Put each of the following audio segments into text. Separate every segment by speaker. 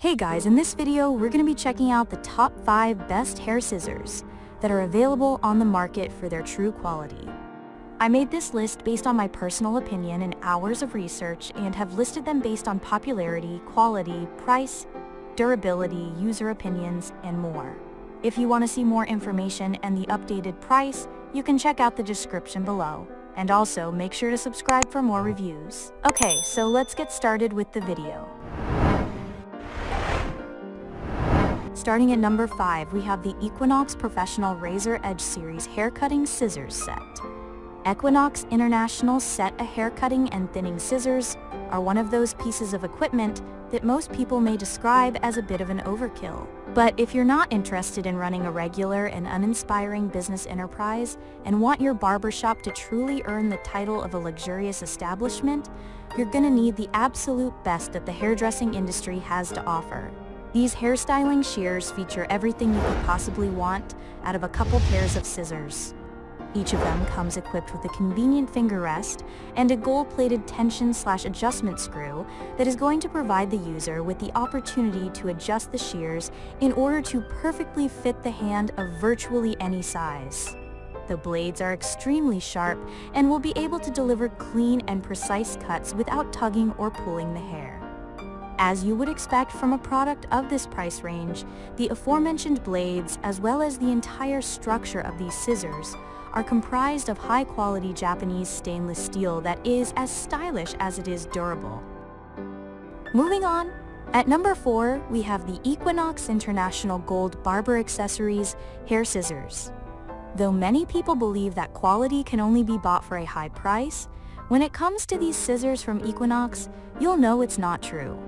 Speaker 1: Hey guys, in this video, we're going to be checking out the top 5 best hair scissors that are available on the market for their true quality. I made this list based on my personal opinion and hours of research and have listed them based on popularity, quality, price, durability, user opinions, and more. If you want to see more information and the updated price, you can check out the description below. And also, make sure to subscribe for more reviews. Okay, so let's get started with the video. Starting at number 5, we have the Equinox Professional Razor Edge Series Hair Cutting Scissors Set. Equinox International Set of Hair Cutting and Thinning Scissors are one of those pieces of equipment that most people may describe as a bit of an overkill. But if you're not interested in running a regular and uninspiring business enterprise and want your barbershop to truly earn the title of a luxurious establishment, you're gonna need the absolute best that the hairdressing industry has to offer. These hairstyling shears feature everything you could possibly want out of a couple pairs of scissors. Each of them comes equipped with a convenient finger rest and a gold-plated tension/adjustment screw that is going to provide the user with the opportunity to adjust the shears in order to perfectly fit the hand of virtually any size. The blades are extremely sharp and will be able to deliver clean and precise cuts without tugging or pulling the hair. As you would expect from a product of this price range, the aforementioned blades, as well as the entire structure of these scissors, are comprised of high-quality Japanese stainless steel that is as stylish as it is durable. Moving on, at number 4, we have the Equinox International Gold Barber Accessories Hair Scissors. Though many people believe that quality can only be bought for a high price, when it comes to these scissors from Equinox, you'll know it's not true.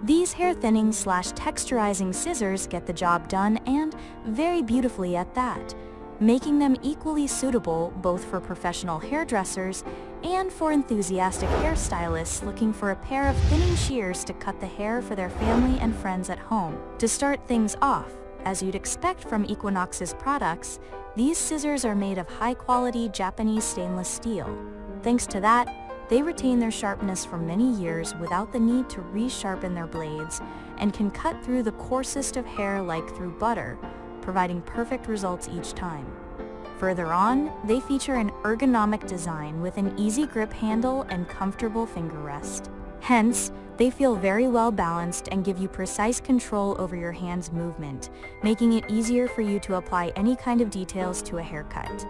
Speaker 1: These hair thinning/texturizing scissors get the job done, and very beautifully at that, making them equally suitable both for professional hairdressers and for enthusiastic hairstylists looking for a pair of thinning shears to cut the hair for their family and friends at home. To start things off, as you'd expect from Equinox's products, these scissors are made of high-quality Japanese stainless steel. Thanks to that, they retain their sharpness for many years without the need to resharpen their blades and can cut through the coarsest of hair like through butter, providing perfect results each time. Further on, they feature an ergonomic design with an easy grip handle and comfortable finger rest. Hence, they feel very well balanced and give you precise control over your hand's movement, making it easier for you to apply any kind of details to a haircut.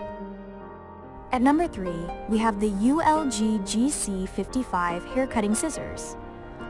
Speaker 1: At number 3, we have the ULG GC55 hair cutting scissors.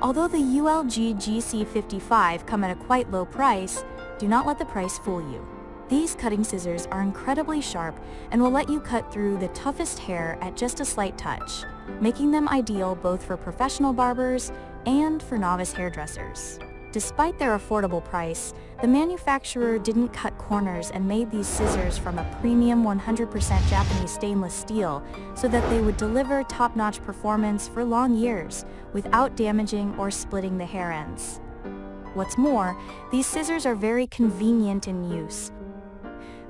Speaker 1: Although the ULG GC55 come at a quite low price, do not let the price fool you. These cutting scissors are incredibly sharp and will let you cut through the toughest hair at just a slight touch, making them ideal both for professional barbers and for novice hairdressers. Despite their affordable price, the manufacturer didn't cut corners and made these scissors from a premium 100% Japanese stainless steel so that they would deliver top-notch performance for long years without damaging or splitting the hair ends. What's more, these scissors are very convenient in use.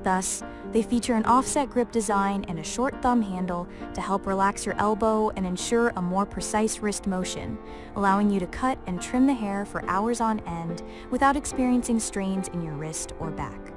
Speaker 1: Thus, they feature an offset grip design and a short thumb handle to help relax your elbow and ensure a more precise wrist motion, allowing you to cut and trim the hair for hours on end without experiencing strains in your wrist or back.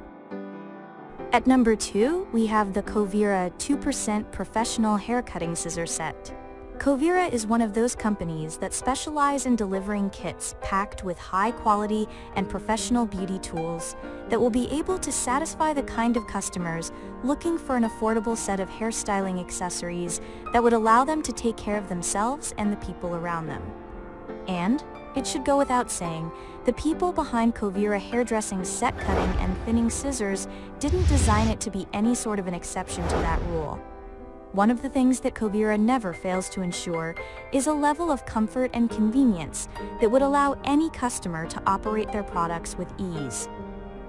Speaker 1: At number 2, we have the Kovira 2% Professional Hair Cutting Scissor Set. Kovira is one of those companies that specialize in delivering kits packed with high-quality and professional beauty tools that will be able to satisfy the kind of customers looking for an affordable set of hairstyling accessories that would allow them to take care of themselves and the people around them. And, it should go without saying, the people behind Kovira hairdressing set cutting and thinning scissors didn't design it to be any sort of an exception to that rule. One of the things that Kovira never fails to ensure is a level of comfort and convenience that would allow any customer to operate their products with ease.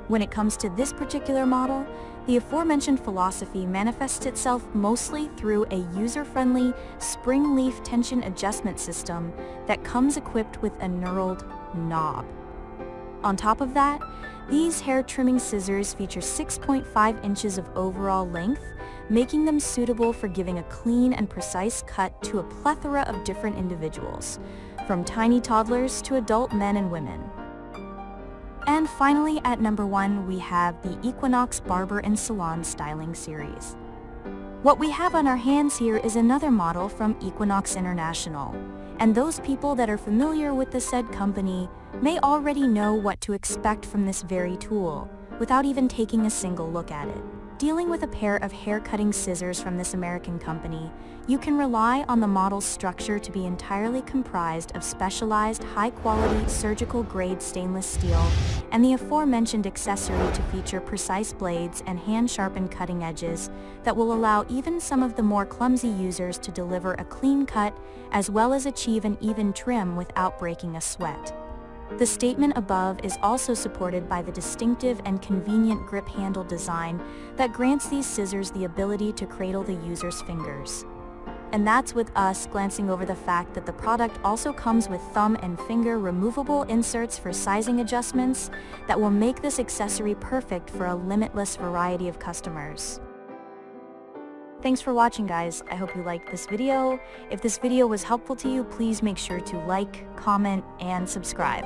Speaker 1: When it comes to this particular model, the aforementioned philosophy manifests itself mostly through a user-friendly spring leaf tension adjustment system that comes equipped with a knurled knob. On top of that, these hair trimming scissors feature 6.5 inches of overall length, making them suitable for giving a clean and precise cut to a plethora of different individuals, from tiny toddlers to adult men and women. And finally, at number 1, we have the Equinox Barber and Salon Styling Series. What we have on our hands here is another model from Equinox International, and those people that are familiar with the said company may already know what to expect from this very tool, without even taking a single look at it. Dealing with a pair of hair-cutting scissors from this American company, you can rely on the model's structure to be entirely comprised of specialized, high-quality, surgical-grade stainless steel, and the aforementioned accessory to feature precise blades and hand-sharpened cutting edges that will allow even some of the more clumsy users to deliver a clean cut as well as achieve an even trim without breaking a sweat. The statement above is also supported by the distinctive and convenient grip handle design that grants these scissors the ability to cradle the user's fingers. And that's with us glancing over the fact that the product also comes with thumb and finger removable inserts for sizing adjustments that will make this accessory perfect for a limitless variety of customers. Thanks for watching, guys. I hope you liked this video. If this video was helpful to you, please make sure to like, comment, and subscribe.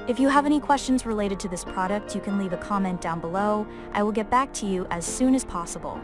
Speaker 1: If you have any questions related to this product, you can leave a comment down below. I will get back to you as soon as possible.